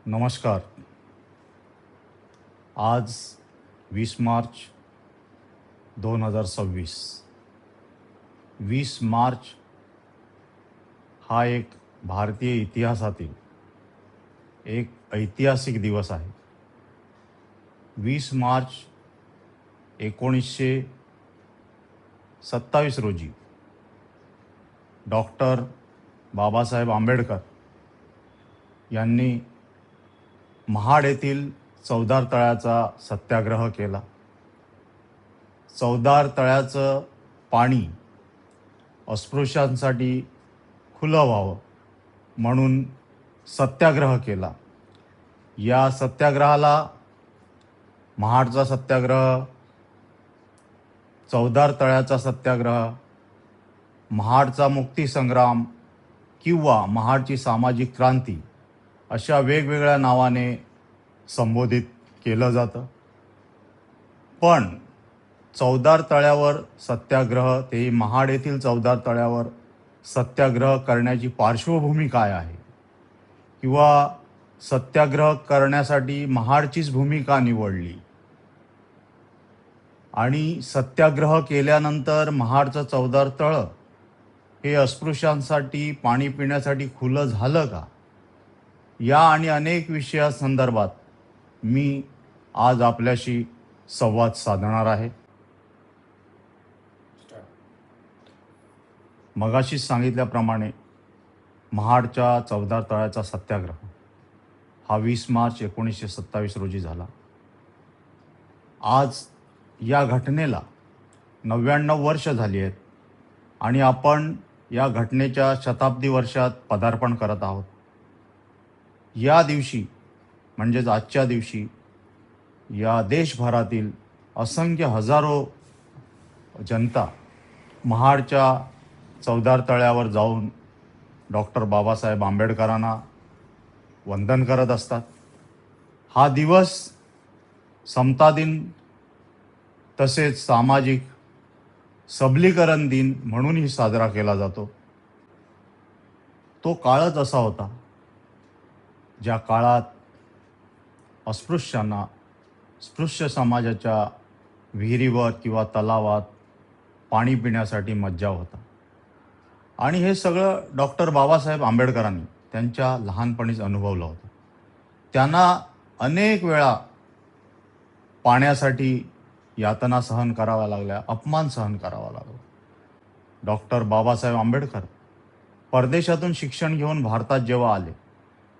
नमस्कार. आज 20 मार्च 2026. 20 मार्च हा एक भारतीय इतिहासातील एक ऐतिहासिक दिवस आहे. 20 मार्च 1927 रोजी डॉक्टर बाबासाहेब आंबेडकर यांनी महाड येथील चवदार तळ्याचा सत्याग्रह केला. चवदार तळ्याचं पाणी अस्पृश्यांसाठी खुलं व्हावं म्हणून सत्याग्रह केला. या सत्याग्रहाला महाडचा सत्याग्रह, चवदार तळ्याचा सत्याग्रह, महाडचा मुक्तीसंग्राम किंवा महाडची सामाजिक क्रांती अशा वेगवेगळ्या नावाने संबोधित केलं जातं. पण चवदार तळ्यावर सत्याग्रह, तेही महाड येथील चवदार तळ्यावर सत्याग्रह करण्याची पार्श्वभूमी काय आहे किंवा सत्याग्रह करण्यासाठी महाडचीच भूमिका निवडली आणि सत्याग्रह केल्यानंतर महाडचं चवदार तळं हे अस्पृश्यांसाठी पाणी पिण्यासाठी खुलं झालं का, या आणि अनेक विषयासंदर्भात मी आज आपल्याशी संवाद साधणार आहे. मगाशीच सांगितल्याप्रमाणे महाडच्या चवदार तळ्याचा सत्याग्रह हा 20 मार्च 1927 रोजी झाला. आज या घटनेला 99 वर्ष झाली आहेत आणि आपण या घटनेच्या शताब्दी वर्षात पदार्पण करत आहोत. या दिवशी म्हणजेच आजच्या दिवशी या देशभरातील असंख्य हजारो जनता महाडच्या चवदार तळ्यावर जाऊन डॉक्टर बाबासाहेब आंबेडकरांना वंदन करत असतात. हा दिवस समता दिन तसेच सामाजिक सबलीकरण दिन म्हणूनही साजरा केला जातो. तो काळच असा होता ज्या काळात अस्पृश्यांना, स्पृश्य समाजाच्या विहिरीवर किंवा तलावात पाणी पिण्यासाठी मज्जाव होता. आणि हे सगळं डॉक्टर बाबासाहेब आंबेडकरांनी त्यांच्या लहानपणीच अनुभवलं होतं. त्यांना अनेक वेळा पाण्यासाठी यातना सहन कराव्या लागल्या, अपमान सहन करावा लागला. डॉक्टर बाबासाहेब आंबेडकर परदेशातून शिक्षण घेऊन भारतात जेव्हा आले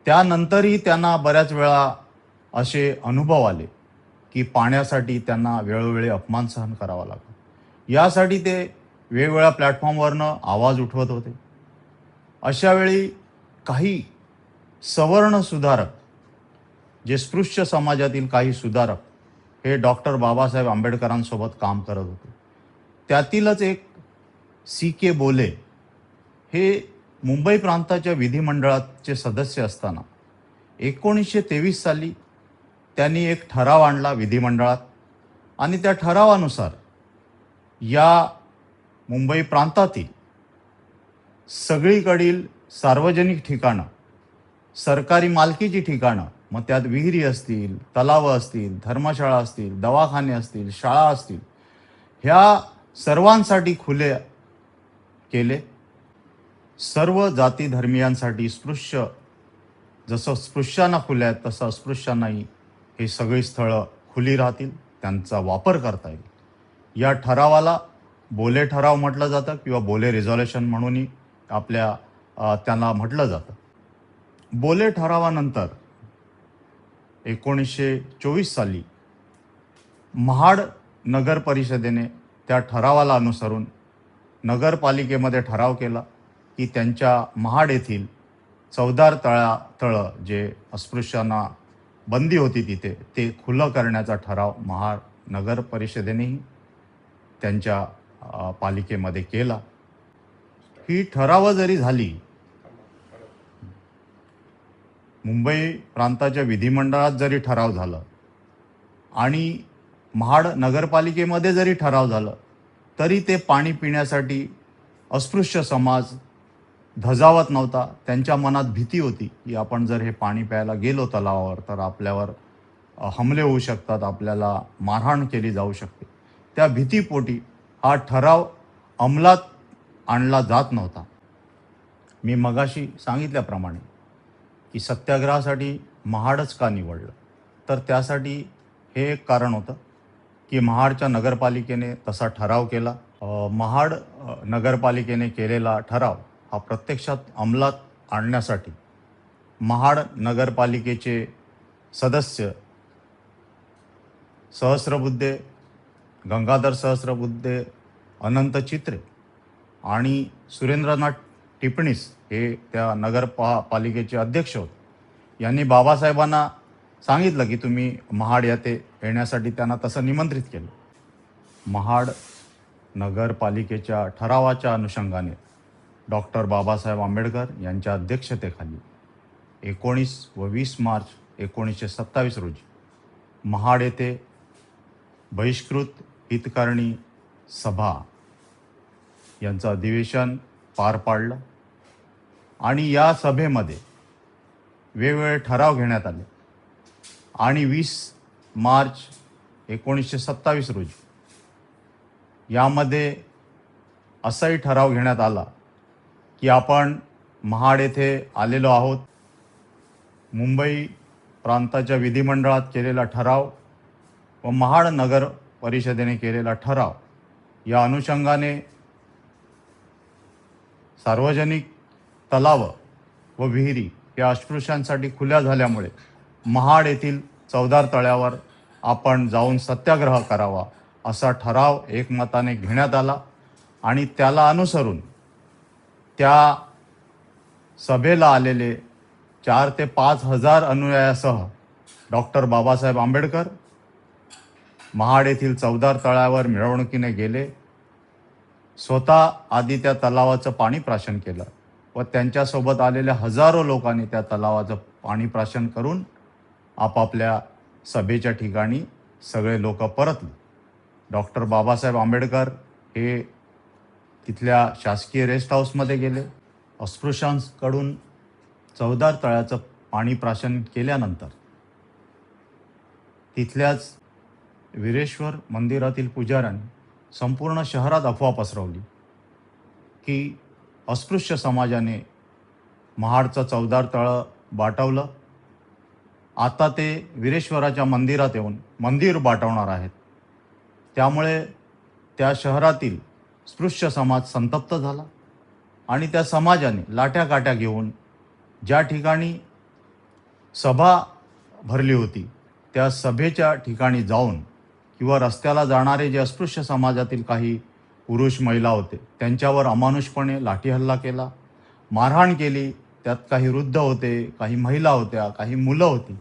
त्यानंतरही त्यांना बऱ्याच वेळा असे अनुभव आले की पाण्यासाठी त्यांना वेळोवेळी अपमान सहन करावा लागला. यासाठी ते वेगवेगळ्या प्लॅटफॉर्मवरनं आवाज उठवत होते. अशा वेळी काही सवर्ण सुधारक, जे स्पृश्य समाजातील काही सुधारक हे डॉक्टर बाबासाहेब आंबेडकरांसोबत काम करत होते. त्यातीलच एक C.K. बोले हे मुंबई प्रांताच्या विधिमंडळाचे सदस्य असताना 1923 साली त्यांनी एक ठराव आणला विधिमंडळात आणि त्या ठरावानुसार या मुंबई प्रांतातील सगळीकडील सार्वजनिक ठिकाणं, सरकारी मालकीची ठिकाणं, मग त्यात विहिरी असतील, तलावं असतील, धर्मशाळा असतील, दवाखाने असतील, शाळा असतील, ह्या सर्वांसाठी खुले केले. सर्व जाती धर्मियांसाठी, स्पृश्य जसं स्पृश्यांना खुल्या आहेत तसं अस्पृश्यांनाही हे सगळी स्थळं खुली राहतील, त्यांचा वापर करता येईल. या ठरावाला बोले ठराव म्हटलं जातं किंवा बोले रिझॉल्युशन म्हणूनही त्यांना म्हटलं जातं. बोले ठरावानंतर 1924 साली महाड नगर परिषदेने त्या ठरावाला अनुसरून नगरपालिकेमध्ये ठराव केला की त्यांच्या महाड येथील चवदार तळं जे अस्पृश्यांना बंदी होती तिथे, ते खुलं करण्याचा ठराव महाड नगर परिषदेनेही त्यांच्या पालिकेमध्ये केला. ही ठरावं जरी झाली, मुंबई प्रांताच्या विधिमंडळात जरी ठराव झालं आणि महाड नगरपालिकेमध्ये जरी ठराव झालं, तरी ते पाणी पिण्यासाठी अस्पृश्य समाज धजावत नव्हता. त्यांच्या मनात भीती होती की आपण जर हे पाणी प्यायला गेलो तलावावर तर आपल्यावर हमले होऊ शकतात, आपल्याला मारहाण केली जाऊ शकते. त्या भीतीपोटी हा ठराव अंमलात आणला जात नव्हता. मी मगाशी सांगितल्याप्रमाणे की सत्याग्रहासाठी महाडच का निवडलं, तर त्यासाठी हे एक कारण होतं की महाडच्या नगरपालिकेने तसा ठराव केला. महाड नगरपालिकेने केलेला ठराव हा प्रत्यक्षात अंमलात आणण्यासाठी महाड नगरपालिकेचे सदस्य सहस्रबुद्धे, गंगाधर सहस्रबुद्धे, अनंत चित्रे आणि सुरेंद्रनाथ टिपणीस हे त्या पालिकेचे अध्यक्ष होते. यांनी बाबासाहेबांना सांगितलं की तुम्ही महाड येथे येण्यासाठी त्यांना तसं निमंत्रित केलं. महाड नगरपालिकेच्या ठरावाच्या अनुषंगाने डॉक्टर बाबासाहेब आंबेडकर यांच्या अध्यक्षतेखाली 19 व 20 मार्च 1927 रोजी महाड येथे बहिष्कृत हितकारणी सभा यांचं अधिवेशन पार पाडलं आणि या सभेमध्ये वेगवेगळे ठराव घेण्यात आले आणि 20 मार्च 1927 रोजी यामध्ये असाही ठराव घेण्यात आला की आपण महाड येथे आलेलो आहोत. मुंबई प्रांताच्या विधिमंडळात केलेला ठराव व महाड नगर परिषदेने केलेला ठराव या अनुषंगाने सार्वजनिक तलाव व विहिरी या अस्पृश्यांसाठी खुल्या झाल्यामुळे महाड येथील चौदार तळ्यावर आपण जाऊन सत्याग्रह करावा असा ठराव एकमताने घेण्यात आला आणि त्याला अनुसरून त्या सभेला आलेले 4 ते 5 हजार अनुयायासह डॉक्टर बाबासाहेब आंबेडकर महाड येथील चौदार तळ्यावर मिरवणुकीने गेले. स्वतः आधी त्या तलावाचं पाणी प्राशन केलं व त्यांच्यासोबत आलेल्या हजारो लोकांनी त्या तलावाचं पाणी प्राशन करून आपापल्या सभेच्या ठिकाणी सगळे लोक परतले. डॉक्टर बाबासाहेब आंबेडकर हे तिथल्या शासकीय रेस्ट हाऊसमध्ये गेले. अस्पृश्यांकडून चौदार तळ्याचं पाणी प्राशन केल्यानंतर तिथल्याच वीरेश्वर मंदिरातील पुजाऱ्यांनी संपूर्ण शहरात अफवा पसरवली की अस्पृश्य समाजाने महाडचं चौदार तळं बाटवलं, आता ते वीरेश्वराच्या मंदिरात येऊन मंदिर बाटवणार आहेत. त्यामुळे त्या शहरातील स्पृश्य समाज संतप्त झाला आणि त्या समाजाने लाट्या घेऊन ज्या ठिकाणी सभा भरली होती त्या सभेच्या ठिकाणी जाऊन किंवा रस्त्याला जाणारे जे अस्पृश्य समाजातील काही पुरुष महिला होते त्यांच्यावर अमानुषपणे लाठीहल्ला केला, मारहाण केली. त्यात काही वृद्ध होते, काही महिला होत्या, काही मुलं होती.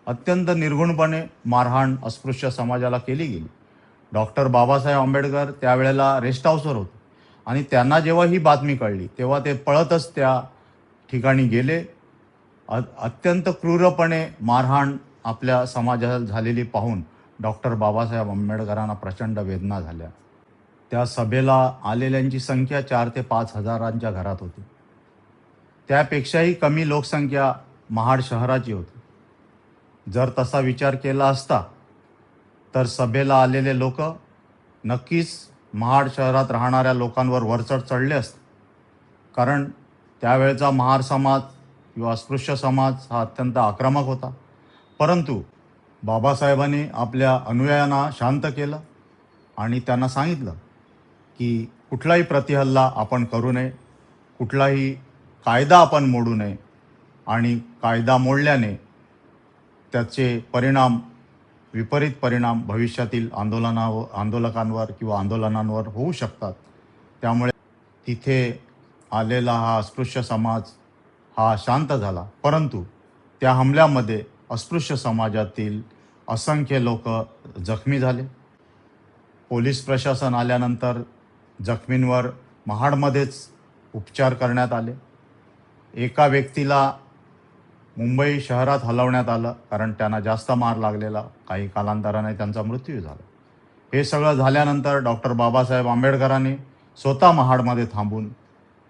अत्यंत निर्घुणपणे मारहाण अस्पृश्य समाजाला केली गेली. डॉक्टर बाबासाहेब आंबेडकर त्यावेळेला रेस्ट हाऊसवर होते आणि त्यांना जेव्हा ही बातमी कळली तेव्हा ते पळतच त्या ठिकाणी गेले. अत्यंत क्रूरपणे मारहाण आपल्या समाजाला झालेली पाहून डॉक्टर बाबासाहेब आंबेडकरांना प्रचंड वेदना झाल्या. त्या सभेला आलेल्यांची संख्या 4 ते 5 हजारांच्या घरात होती. त्यापेक्षाही कमी लोकसंख्या महाड शहराची होती. जर तसा विचार केला असता तर सभेला आलेले लोक नक्कीच महाड शहरात राहणाऱ्या लोकांवर वरचढ चढले असते. कारण त्यावेळचा महार समाज किंवा अस्पृश्य समाज हा अत्यंत आक्रमक होता. परंतु बाबासाहेबांनी आपल्या अनुयायांना शांत केलं आणि त्यांना सांगितलं की कुठलाही प्रतिहल्ला आपण करू नये, कुठलाही कायदा आपण मोडू नये आणि कायदा मोडल्याने त्याचे विपरीत परिणाम भविष्यातील आंदोलकांवर किंवा आंदोलनांवर होऊ शकतात. त्यामुळे तिथे आलेला हा अस्पृश्य समाज हा शांत झाला. परंतु त्या हमल्यामध्ये अस्पृश्य समाजातील असंख्य लोक जखमी झाले. पोलीस प्रशासन आल्यानंतर जखमींवर महाडमध्येच उपचार करण्यात आले. एका व्यक्तीला मुंबई शहरात हलवण्यात आलं कारण त्यांना जास्त मार लागलेला. काही कालांतराने त्यांचा मृत्यू झाला. हे सगळं झाल्यानंतर डॉक्टर बाबासाहेब आंबेडकरांनी स्वतः महाडमध्ये थांबून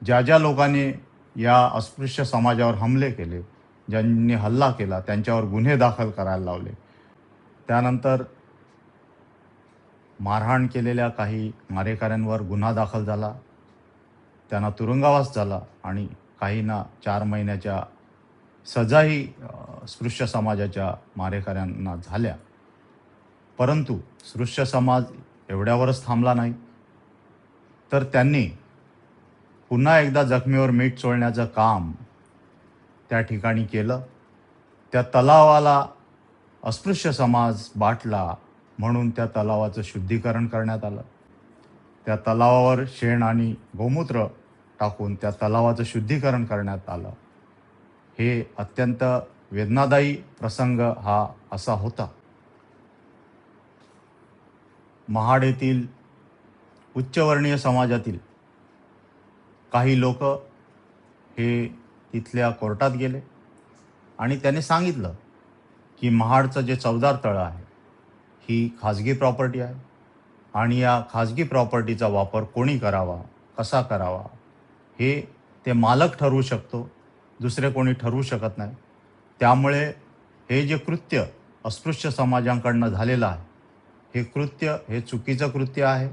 ज्या लोकांनी या अस्पृश्य समाजावर हमले केले, ज्यांनी हल्ला केला त्यांच्यावर गुन्हे दाखल करायला लावले. त्यानंतर मारहाण केलेल्या काही मारेकऱ्यांवर गुन्हा दाखल झाला, त्यांना तुरुंगवास झाला आणि काहींना 4 महिन्याच्या सजाही स्पृश्य समाजाच्या मारेकऱ्यांना झाल्या. परंतु स्पृश्य समाज एवढ्यावरच थांबला नाही, तर त्यांनी पुन्हा एकदा जखमीवर मीठ चोळण्याचं काम त्या ठिकाणी केलं. त्या तलावाला अस्पृश्य समाज बाटला म्हणून त्या तलावाचं शुद्धीकरण करण्यात आलं. त्या तलावावर शेण आणि गोमूत्र टाकून त्या तलावाचं शुद्धीकरण करण्यात आलं. हे अत्यंत वेदनादायी प्रसंग हा असा होता. महाड येथील उच्चवर्णीय समाजातील काही लोक हे तिथल्या कोर्टात गेले आणि त्यांनी सांगितलं की महाडचं जे चवदार तळं आहे ही खाजगी प्रॉपर्टी आहे आणि या खाजगी प्रॉपर्टीचा वापर कोणी करावा, कसा करावा हे ते मालक ठरवू शकतो, दुसरे कोणी ठरवू शकत नाही. त्यामुळे हे जे कृत्य अस्पृश्य समाजांकडनं झालेलं आहे हे कृत्य हे चुकीचं कृत्य आहे.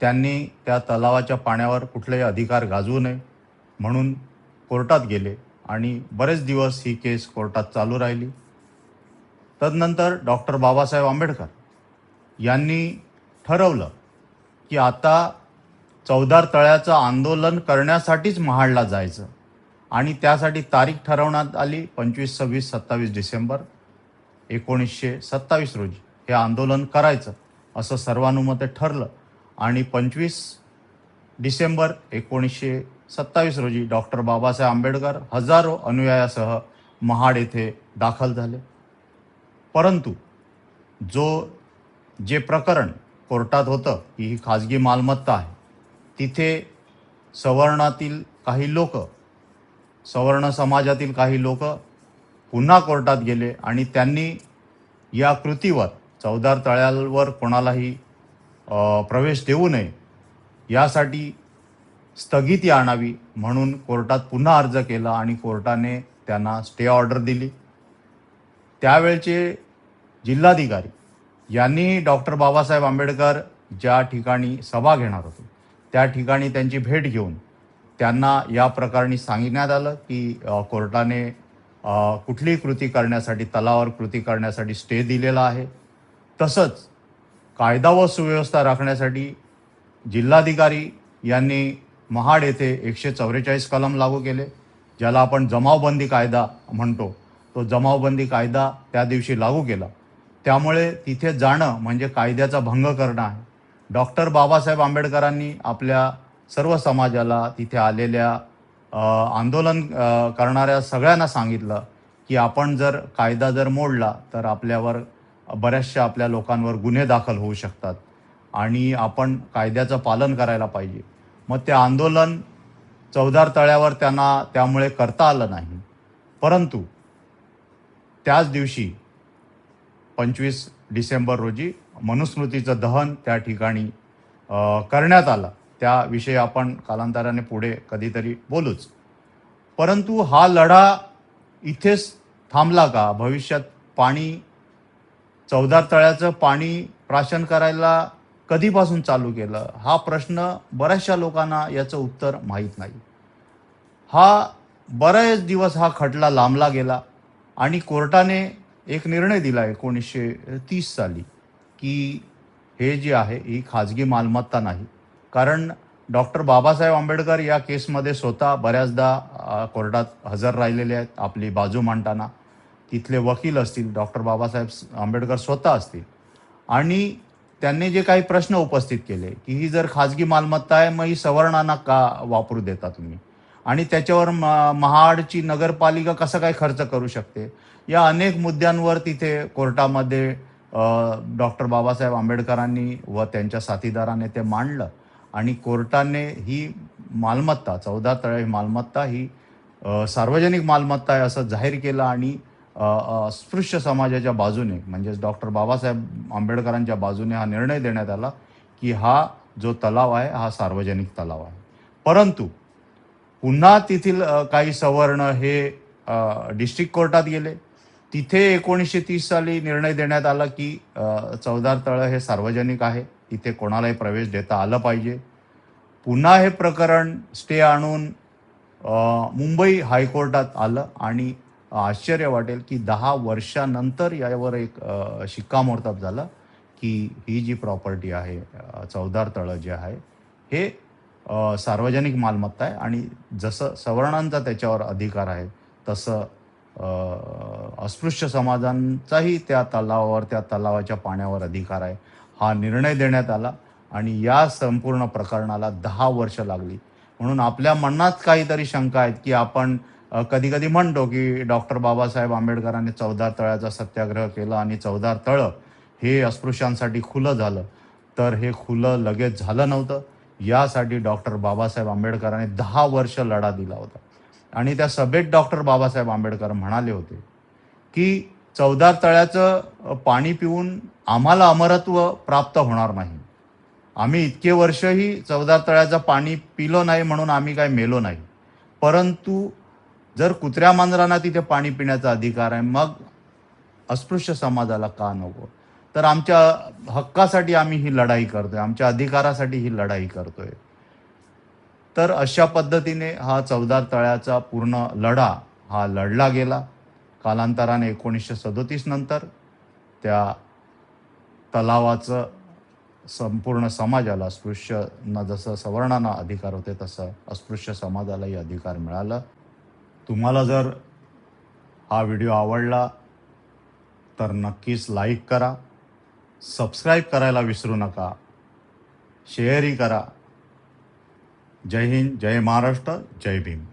त्यांनी त्या तलावाच्या पाण्यावर कुठलेही अधिकार गाजवू नये म्हणून कोर्टात गेले आणि बरेच दिवस ही केस कोर्टात चालू राहिली. तदनंतर डॉक्टर बाबासाहेब आंबेडकर यांनी ठरवलं की आता चवदार तळ्याचं आंदोलन करण्यासाठीच महाडला जायचं आणि त्यासाठी तारीख ठरवण्यात आली 25, 26, 27 डिसेंबर 1927 रोजी हे आंदोलन करायचं असं सर्वानुमते ठरलं आणि 25 डिसेंबर 1927 रोजी डॉक्टर बाबासाहेब आंबेडकर हजारो अनुयायासह महाड येथे दाखल झाले. परंतु जे प्रकरण कोर्टात होतं की ही खाजगी मालमत्ता आहे, तिथे सवर्णातील काही लोक, सवर्ण समाजातील काही लोक पुन्हा कोर्टात गेले आणि त्यांनी या कृतीवर चवदार तळ्यावर कोणालाही प्रवेश देऊ नये यासाठी स्थगिती आणावी म्हणून कोर्टात पुन्हा अर्ज केला आणि कोर्टाने त्यांना स्टे ऑर्डर दिली. त्यावेळचे जिल्हाधिकारी यांनी डॉक्टर बाबासाहेब आंबेडकर ज्या ठिकाणी सभा घेणार होते त्या ठिकाणी त्यांची भेट घेऊन त्यांना या प्रकरणी सांगण्यात आलं की कोर्टाने कुठलीही कृती करण्यासाठी, तलावावर कृती करण्यासाठी स्टे दिलेला आहे. तसंच कायदा व सुव्यवस्था राखण्यासाठी जिल्हाधिकारी यांनी महाड येथे 144 कलम लागू केले, ज्याला आपण जमावबंदी कायदा म्हणतो. तो जमावबंदी कायदा त्या दिवशी लागू केला. त्यामुळे तिथे जाणं म्हणजे कायद्याचा भंग करणं आहे. डॉक्टर बाबासाहेब आंबेडकरांनी आपल्या सर्व समाजाला, तिथे आलेल्या आंदोलन करणाऱ्या सगळ्यांना सांगितलं की आपण जर कायदा जर मोडला तर आपल्यावर बऱ्याचशा आपल्या लोकांवर गुन्हे दाखल होऊ शकतात आणि आपण कायद्याचं पालन करायला पाहिजे. मग ते आंदोलन चवदार तळ्यावर त्यांना त्यामुळे करता आलं नाही. परंतु त्याच दिवशी 25 डिसेंबर रोजी मनुस्मृतीचं दहन त्या ठिकाणी करण्यात आलं. त्याविषयी आपण कालांतराने पुढे कधीतरी बोलूच. परंतु हा लढा इथेच थांबला का? भविष्यात चवदार तळ्याचं पाणी प्राशन करायला कधीपासून चालू केलं हा प्रश्न बऱ्याचशा लोकांना याचं उत्तर माहीत नाही. बरेच दिवस हा खटला लांबला गेला आणि कोर्टाने एक निर्णय दिला 1930 साली की हे जे आहे ही खाजगी मालमत्ता नाही. कारण डॉक्टर बाबासाहेब आंबेडकर या केसमध्ये स्वतः बऱ्याचदा कोर्टात हजर राहिलेले आहेत आपली बाजू मांडताना. तिथले वकील असतील, डॉक्टर बाबासाहेब आंबेडकर स्वतः असतील आणि त्यांनी जे काही प्रश्न उपस्थित केले की ही जर खाजगी मालमत्ता आहे मग ही सवर्णांना का वापरू देता तुम्ही आणि त्याच्यावर महाडची नगरपालिका कसं काय खर्च करू शकते, या अनेक मुद्द्यांवर तिथे कोर्टामध्ये डॉक्टर बाबासाहेब आंबेडकरांनी व त्यांच्या साथीदाराने ते मांडलं आणि कोर्टाने ही मालमत्ता, चवदार तळे ही मालमत्ता ही सार्वजनिक मालमत्ता आहे असं जाहीर केलं आणि अस्पृश्य समाजाच्या बाजूने म्हणजेच डॉक्टर बाबासाहेब आंबेडकरांच्या बाजूने हा निर्णय देण्यात आला की हा जो तलाव आहे हा सार्वजनिक तलाव आहे. परंतु पुन्हा तेथील काही सवर्ण हे डिस्ट्रिक्ट कोर्टात गेले. तिथे 1930 साली निर्णय देण्यात आला की चवदार तळं हे सार्वजनिक आहे, तिथे कोणालाही प्रवेश देता आलं पाहिजे. पुन्हा हे प्रकरण स्टे आणून मुंबई हायकोर्टात आलं आणि आश्चर्य वाटेल की 10 वर्षानंतर यावर एक शिक्कामोर्तब झालं की ही जी प्रॉपर्टी आहे, चवदार तळं जे आहे हे सार्वजनिक मालमत्ता आहे आणि जसं सवर्णांचा त्याच्यावर अधिकार आहे तसं अस्पृश्य समाजांचाही त्या तलावावर, त्या तलावाच्या पाण्यावर अधिकार आहे. हा निर्णय देण्यात आला आणि या संपूर्ण प्रकरणाला 10 वर्ष लागली. म्हणून आपल्या मनात काहीतरी शंका आहेत की आपण कधी-कधी म्हणतो की डॉक्टर बाबासाहेब आंबेडकरांनी चवदार तळ्याचा सत्याग्रह केला आणि चवदार तळं हे अस्पृश्यांसाठी खुलं झालं. तर हे खुलं लगेच झालं नव्हतं. यासाठी डॉक्टर बाबासाहेब आंबेडकरांनी 10 वर्ष लढा दिला होता. आणि त्या सभेत डॉक्टर बाबासाहेब आंबेडकर म्हणाले होते की चवदार तळ्याचं पाणी पिऊन आम्हाला अमरत्व प्राप्त होणार नाही. आम्ही इतके वर्षही चवदार तळ्याचं पाणी पिलो नाही म्हणून आम्ही काय मेलो नाही. परंतु जर कुत्र्या मांजरांना तिथे पाणी पिण्याचा अधिकार आहे, मग अस्पृश्य समाजाला का नको? तर आमच्या हक्कासाठी आम्ही ही लढाई करतोय, आमच्या अधिकारासाठी ही लढाई करतोय. तर अशा पद्धतीने हा चवदार तळ्याचा पूर्ण लढा हा लढला गेला. कालांतराने 1937 नंतर त्या तलावाचं संपूर्ण समाजाला, अस्पृश्यांना जसं सवर्णांना अधिकार होते तसं अस्पृश्य समाजालाही अधिकार मिळाला. तुम्हाला जर हा व्हिडिओ आवडला तर नक्कीच लाईक करा, सबस्क्राईब करायला विसरू नका, शेअरही करा. जय हिंद, जय महाराष्ट्र, जय भीम.